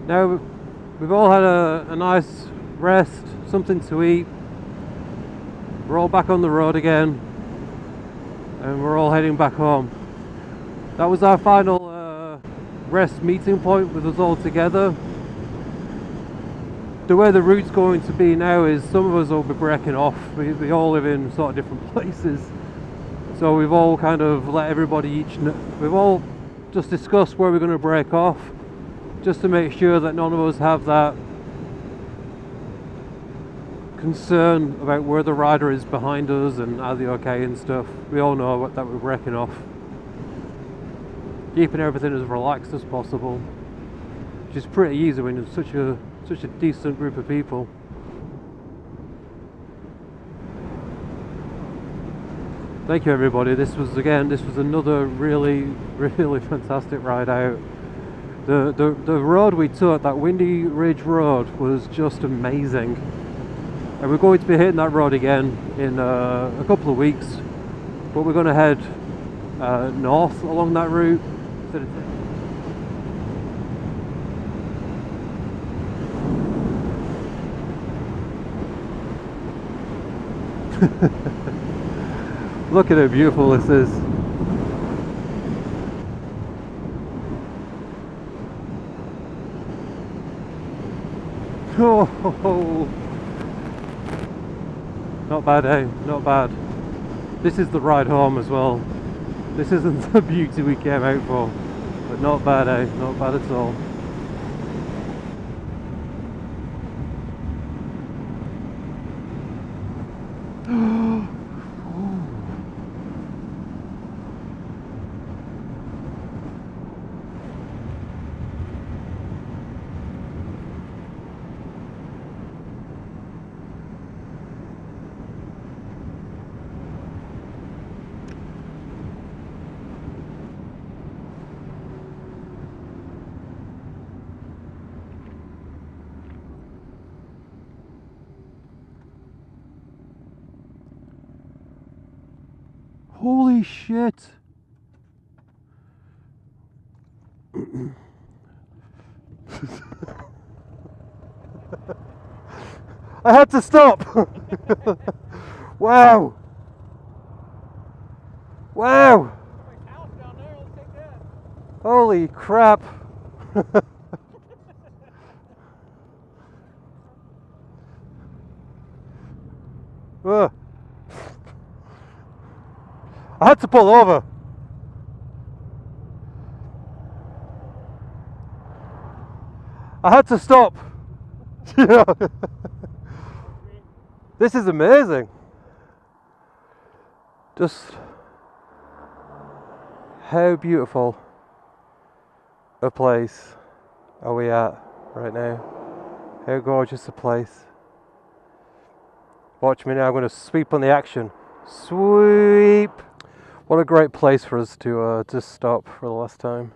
Now we've all had a nice rest, something to eat. We're all back on the road again, and we're all heading back home. That was our final rest meeting point with us all together. The way the route's going to be now is some of us will be breaking off. We all live in sort of different places, so we've all kind of let everybody we've all just discussed where we're going to break off, just to make sure that none of us have that concern about where the rider is behind us and are they okay and stuff. We all know that we're breaking off, keeping everything as relaxed as possible, which is pretty easy when you're such a decent group of people. Thank you everybody. This was another really fantastic ride out. The road we took, that Windy Ridge Road, was just amazing, and we're going to be hitting that road again in a couple of weeks, but we're going to head north along that route. Look at how beautiful this is. Oh, not bad, eh? Not bad. This is the ride home as well. This isn't the beauty we came out for, but not bad, eh? Not bad at all. Holy shit! I had to stop! Wow! Wow! Holy crap! Ugh. I had to pull over. I had to stop. Yeah. This is amazing. Just how beautiful a place are we at right now? How gorgeous a place. Watch me now, I'm going to sweep on the action. Sweep! What a great place for us to stop for the last time.